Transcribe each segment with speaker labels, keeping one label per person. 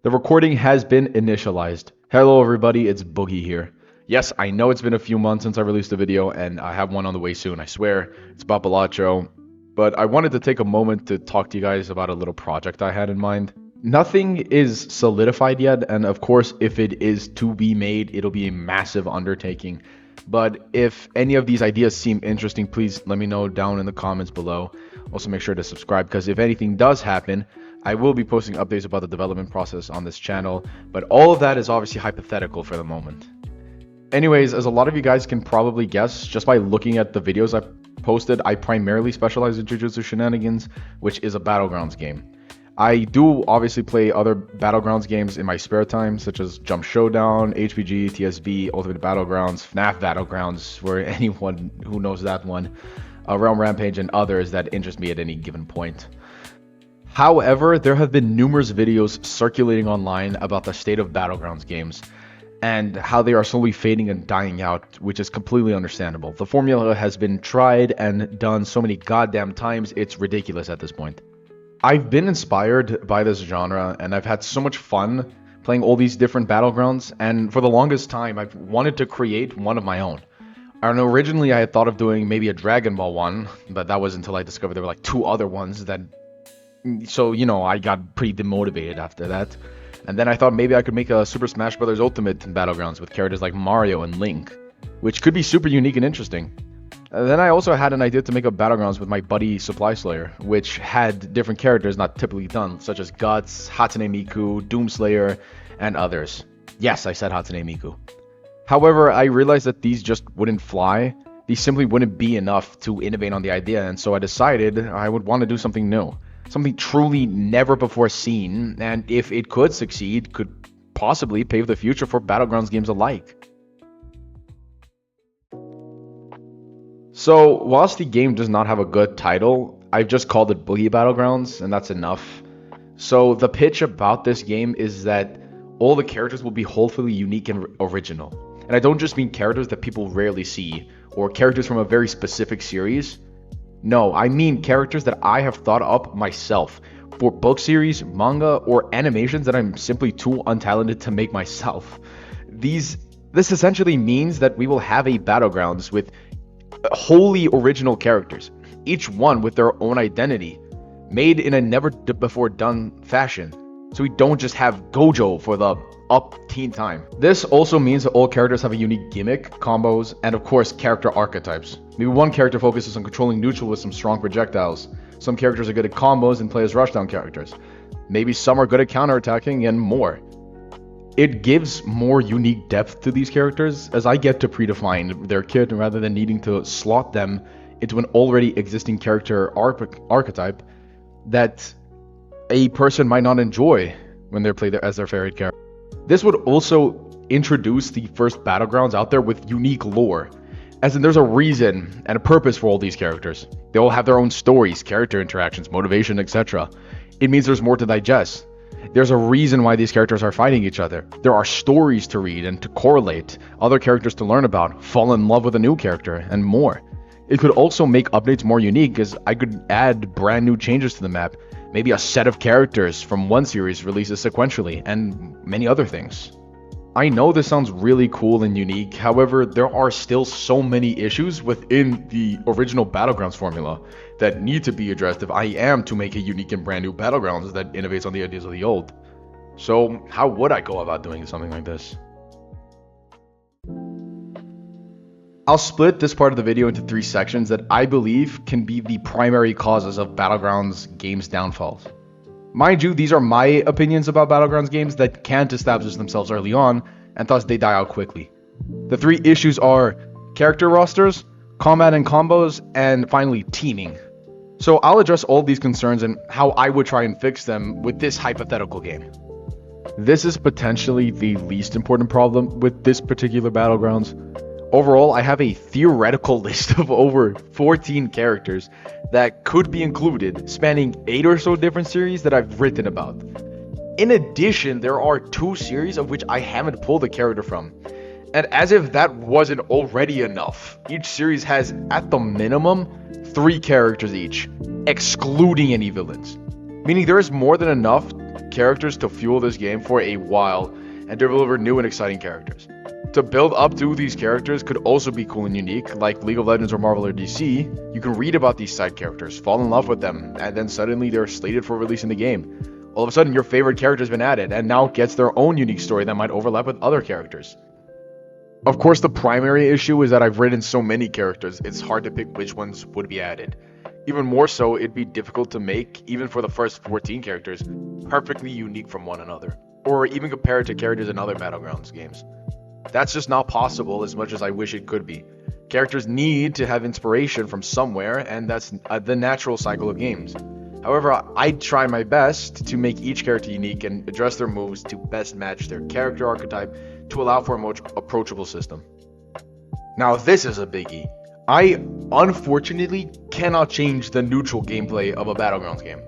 Speaker 1: The recording has been initialized. Hello everybody, it's Boogie here. Yes, I know it's been a few months since I released a video, and I have one on the way soon, I swear. It's about Battlegrounds. But I wanted to take a moment to talk to you guys about a little project I had in mind. Nothing is solidified yet, and of course, if it is to be made, it'll be a massive undertaking. But if any of these ideas seem interesting, please let me know down in the comments below. Also make sure to subscribe, because if anything does happen, I will be posting updates about the development process on this channel, but all of that is obviously hypothetical for the moment. Anyways, as a lot of you guys can probably guess, just by looking at the videos I've posted, I primarily specialize in Jujutsu Shenanigans, which is a Battlegrounds game. I do obviously play other Battlegrounds games in my spare time, such as Jump Showdown, HPG, TSB, Ultimate Battlegrounds, FNAF Battlegrounds, for anyone who knows that one, Realm Rampage, and others that interest me at any given point. However, there have been numerous videos circulating online about the state of Battlegrounds games and how they are slowly fading and dying out, which is completely understandable. The formula has been tried and done so many goddamn times, it's ridiculous at this point. I've been inspired by this genre, and I've had so much fun playing all these different Battlegrounds, and for the longest time, I've wanted to create one of my own. I know originally I had thought of doing maybe a Dragon Ball one, but that was until I discovered there were like two other ones that... So, you know, I got pretty demotivated after that. And then I thought maybe I could make a Super Smash Bros. Ultimate Battlegrounds with characters like Mario and Link, which could be super unique and interesting. And then I also had an idea to make a Battlegrounds with my buddy Supply Slayer, which had different characters not typically done, such as Guts, Hatsune Miku, Doomslayer, and others. Yes, I said Hatsune Miku. However, I realized that these just wouldn't fly. These simply wouldn't be enough to innovate on the idea, and so I decided I would want to do something new. Something truly never before seen, and if it could succeed, could possibly pave the future for Battlegrounds games alike. So, whilst the game does not have a good title, I've just called it Boogie Battlegrounds, and that's enough. So, the pitch about this game is that all the characters will be wholly unique and original. And I don't just mean characters that people rarely see, or characters from a very specific series. No, I mean characters that I have thought up myself for book series, manga, or animations that I'm simply too untalented to make myself. This essentially means that we will have a Battlegrounds with wholly original characters, each one with their own identity, made in a never before done fashion. So we don't just have Gojo for the teen time. This also means that all characters have a unique gimmick, combos, and of course character archetypes. Maybe one character focuses on controlling neutral with some strong projectiles. Some characters are good at combos and play as rushdown characters. Maybe some are good at counterattacking and more. It gives more unique depth to these characters, as I get to predefine their kit rather than needing to slot them into an already existing character archetype that a person might not enjoy when they're played as their favorite character. This would also introduce the first Battlegrounds out there with unique lore, as in there's a reason and a purpose for all these characters. They all have their own stories, character interactions, motivation, etc. It means there's more to digest. There's a reason why these characters are fighting each other. There are stories to read and to correlate, other characters to learn about, fall in love with a new character, and more. It could also make updates more unique, as I could add brand new changes to the map, maybe a set of characters from one series releases sequentially, and many other things. I know this sounds really cool and unique, however, there are still so many issues within the original Battlegrounds formula that need to be addressed if I am to make a unique and brand new Battlegrounds that innovates on the ideas of the old. So, how would I go about doing something like this? I'll split this part of the video into 3 sections that I believe can be the primary causes of Battlegrounds games' downfalls. Mind you, these are my opinions about Battlegrounds games that can't establish themselves early on, and thus they die out quickly. The 3 issues are character rosters, combat and combos, and finally teaming. So I'll address all these concerns and how I would try and fix them with this hypothetical game. This is potentially the least important problem with this particular Battlegrounds. Overall, I have a theoretical list of over 14 characters that could be included, spanning 8 or so different series that I've written about. In addition, there are 2 series of which I haven't pulled a character from. And as if that wasn't already enough, each series has, at the minimum, 3 characters each, excluding any villains. Meaning there is more than enough characters to fuel this game for a while and deliver new and exciting characters. To build up to these characters could also be cool and unique, like League of Legends or Marvel or DC. You can read about these side characters, fall in love with them, and then suddenly they're slated for release in the game. All of a sudden, your favorite character has been added, and now gets their own unique story that might overlap with other characters. Of course, the primary issue is that I've written so many characters, it's hard to pick which ones would be added. Even more so, it'd be difficult to make, even for the first 14 characters, perfectly unique from one another, or even compare it to characters in other Battlegrounds games. That's just not possible as much as I wish it could be. Characters need to have inspiration from somewhere, and that's the natural cycle of games. However, I try my best to make each character unique and address their moves to best match their character archetype to allow for a more approachable system. Now this is a biggie. I unfortunately cannot change the neutral gameplay of a Battlegrounds game.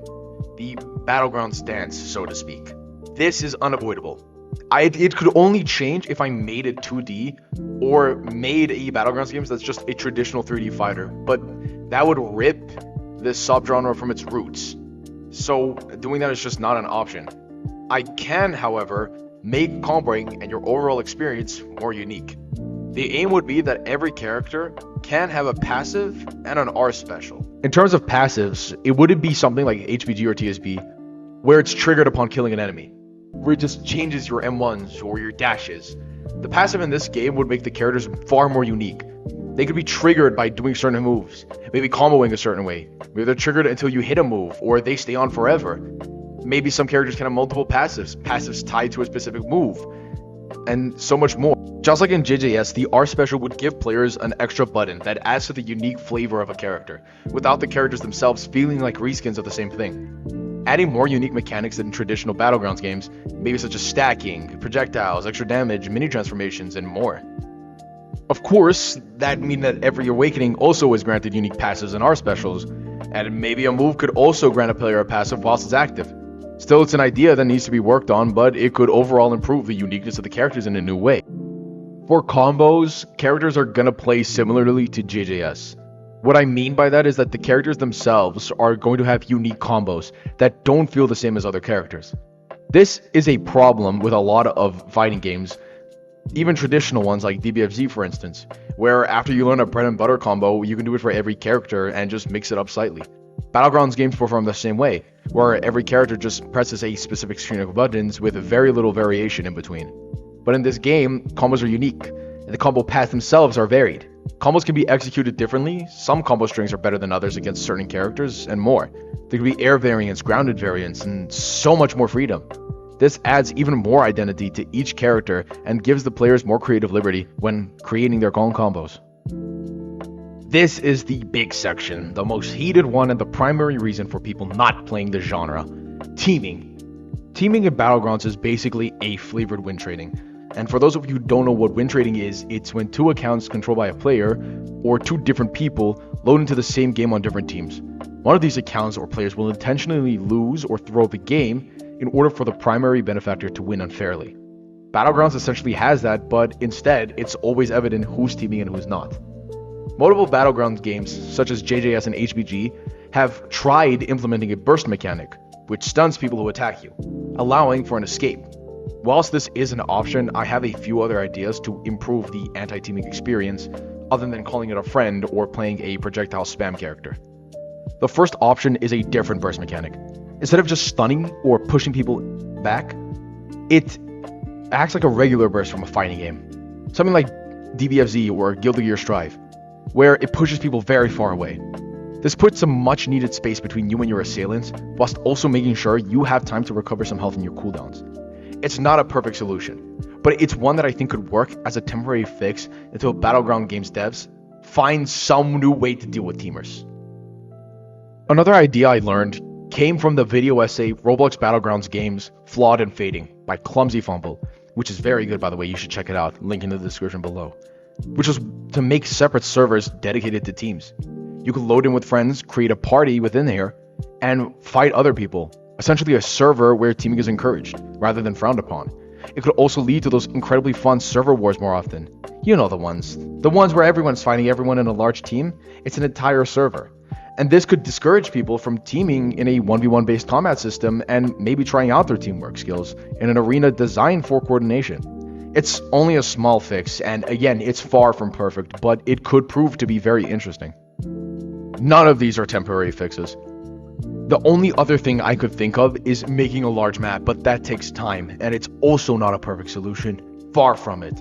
Speaker 1: The Battlegrounds dance, so to speak. This is unavoidable. It could only change if I made it 2D or made a Battlegrounds game that's just a traditional 3D fighter, but that would rip this subgenre from its roots. So doing that is just not an option. I can, however, make comboing and your overall experience more unique. The aim would be that every character can have a passive and an R special. In terms of passives, it wouldn't be something like HBG or TSB, where it's triggered upon killing an enemy, where it just changes your M1s or your dashes. The passive in this game would make the characters far more unique. They could be triggered by doing certain moves, maybe comboing a certain way. Maybe they're triggered until you hit a move, or they stay on forever. Maybe some characters can have multiple passives tied to a specific move, and so much more. Just like in JJS, the R special would give players an extra button that adds to the unique flavor of a character, without the characters themselves feeling like reskins of the same thing. Adding more unique mechanics than traditional Battlegrounds games, maybe such as stacking, projectiles, extra damage, mini transformations, and more. Of course, that means that every Awakening also is granted unique passives and R specials, and maybe a move could also grant a player a passive whilst it's active. Still, it's an idea that needs to be worked on, but it could overall improve the uniqueness of the characters in a new way. For combos, characters are gonna play similarly to JJS. What I mean by that is that the characters themselves are going to have unique combos that don't feel the same as other characters. This is a problem with a lot of fighting games, even traditional ones like DBFZ for instance, where after you learn a bread and butter combo, you can do it for every character and just mix it up slightly. Battlegrounds games perform the same way, where every character just presses a specific string of buttons with very little variation in between. But in this game, combos are unique, and the combo paths themselves are varied. Combos can be executed differently, some combo strings are better than others against certain characters, and more. There can be air variants, grounded variants, and so much more freedom. This adds even more identity to each character and gives the players more creative liberty when creating their own combos. This is the big section, the most heated one and the primary reason for people not playing the genre. Teaming. Teaming in Battlegrounds is basically a flavored win trading. And for those of you who don't know what win trading is, it's when two accounts controlled by a player or two different people load into the same game on different teams. One of these accounts or players will intentionally lose or throw the game in order for the primary benefactor to win unfairly. Battlegrounds essentially has that, but instead, it's always evident who's teaming and who's not. Multiple Battlegrounds games, such as JJS and HBG, have tried implementing a burst mechanic, which stuns people who attack you, allowing for an escape. Whilst this is an option, I have a few other ideas to improve the anti-teaming experience, other than calling it a friend or playing a projectile spam character. The first option is a different burst mechanic. Instead of just stunning or pushing people back, it acts like a regular burst from a fighting game. Something like DBFZ or Guilty Gear Strive, where it pushes people very far away. This puts some much needed space between you and your assailants, whilst also making sure you have time to recover some health in your cooldowns. It's not a perfect solution, but it's one that I think could work as a temporary fix until Battleground Games devs find some new way to deal with teamers. Another idea I learned came from the video essay Roblox Battlegrounds Games Flawed and Fading by Clumsy Fumble, which is very good by the way, you should check it out, link in the description below, which was to make separate servers dedicated to teams. You could load in with friends, create a party within here, and fight other people. Essentially a server where teaming is encouraged, rather than frowned upon. It could also lead to those incredibly fun server wars more often. You know the ones where everyone's fighting everyone in a large team. It's an entire server. And this could discourage people from teaming in a 1v1 based combat system and maybe trying out their teamwork skills in an arena designed for coordination. It's only a small fix, and again, it's far from perfect, but it could prove to be very interesting. None of these are temporary fixes. The only other thing I could think of is making a large map, but that takes time, and it's also not a perfect solution. Far from it.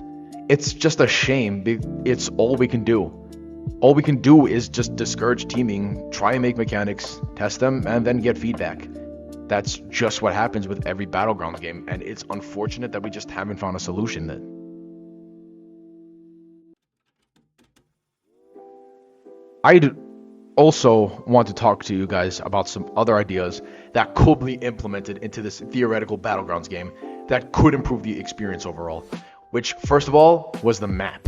Speaker 1: It's just a shame. It's all we can do. All we can do is just discourage teaming, try and make mechanics, test them, and then get feedback. That's just what happens with every Battlegrounds game, and it's unfortunate that we just haven't found a solution yet. I'd also want to talk to you guys about some other ideas that could be implemented into this theoretical Battlegrounds game that could improve the experience overall, which first of all was the map.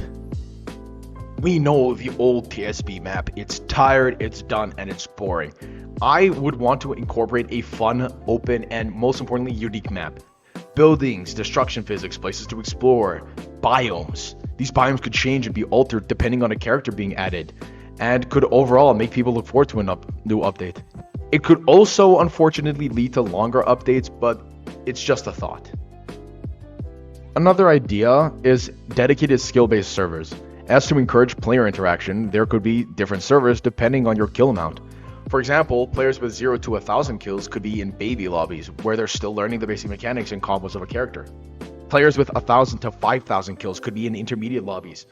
Speaker 1: We know the old TSB map, it's tired, it's done, and it's boring. I would want to incorporate a fun, open, and most importantly unique map. Buildings, destruction physics, places to explore, biomes. These biomes could change and be altered depending on a character being added, and could overall make people look forward to a new update. It could also unfortunately lead to longer updates, but it's just a thought. Another idea is dedicated skill-based servers. As to encourage player interaction, there could be different servers depending on your kill amount. For example, players with 0 to 1,000 kills could be in baby lobbies, where they're still learning the basic mechanics and combos of a character. Players with 1,000 to 5,000 kills could be in intermediate lobbies,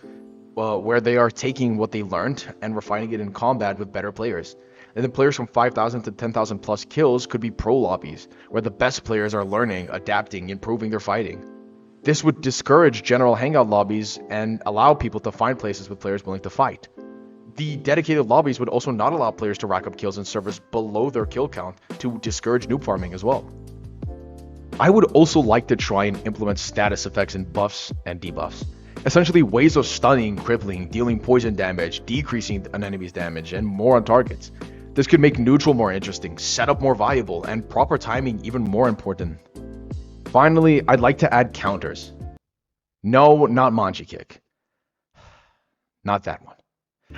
Speaker 1: where they are taking what they learned and refining it in combat with better players. And then players from 5,000 to 10,000 plus kills could be pro lobbies, where the best players are learning, adapting, improving their fighting. This would discourage general hangout lobbies and allow people to find places with players willing to fight. The dedicated lobbies would also not allow players to rack up kills in servers below their kill count to discourage noob farming as well. I would also like to try and implement status effects in buffs and debuffs. Essentially ways of stunning, crippling, dealing poison damage, decreasing an enemy's damage, and more on targets. This could make neutral more interesting, setup more viable, and proper timing even more important. Finally, I'd like to add counters. No, not Manji Kick. Not that one.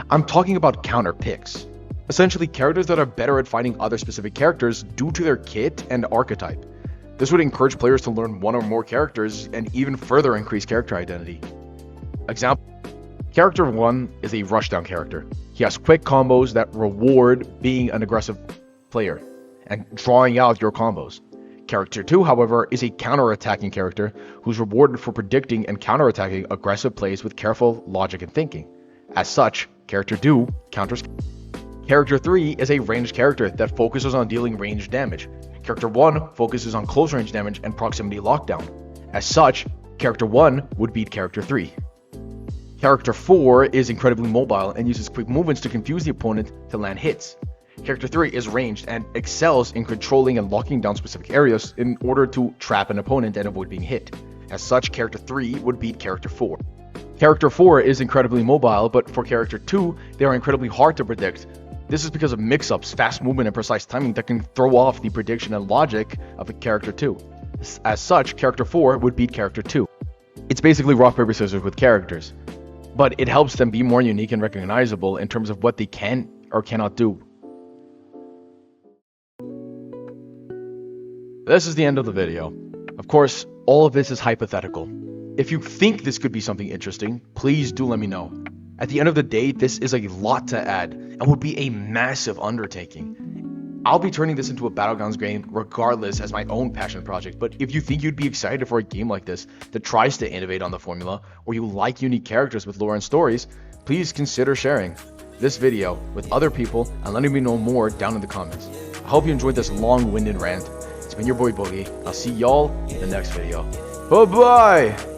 Speaker 1: I'm talking about counter picks. Essentially, characters that are better at fighting other specific characters due to their kit and archetype. This would encourage players to learn one or more characters and even further increase character identity. Example, Character 1 is a rushdown character. He has quick combos that reward being an aggressive player and drawing out your combos. Character 2, however, is a counter-attacking character who's rewarded for predicting and counter-attacking aggressive plays with careful logic and thinking. As such, Character 2 counters. Character 3 is a ranged character that focuses on dealing ranged damage. Character 1 focuses on close range damage and proximity lockdown. As such, Character 1 would beat Character 3. Character 4 is incredibly mobile and uses quick movements to confuse the opponent to land hits. Character 3 is ranged and excels in controlling and locking down specific areas in order to trap an opponent and avoid being hit. As such, Character 3 would beat Character 4. Character 4 is incredibly mobile, but for Character 2, they are incredibly hard to predict. This is because of mix-ups, fast movement, and precise timing that can throw off the prediction and logic of a Character 2. As such, Character 4 would beat Character 2. It's basically rock, paper, scissors with characters, but it helps them be more unique and recognizable in terms of what they can or cannot do. This is the end of the video. Of course, all of this is hypothetical. If you think this could be something interesting, please do let me know. At the end of the day, this is a lot to add and would be a massive undertaking. I'll be turning this into a Battlegrounds game regardless as my own passion project, but if you think you'd be excited for a game like this that tries to innovate on the formula, or you like unique characters with lore and stories, please consider sharing this video with other people and letting me know more down in the comments. I hope you enjoyed this long-winded rant. It's been your boy Boogie. I'll see y'all in the next video. Bye-bye!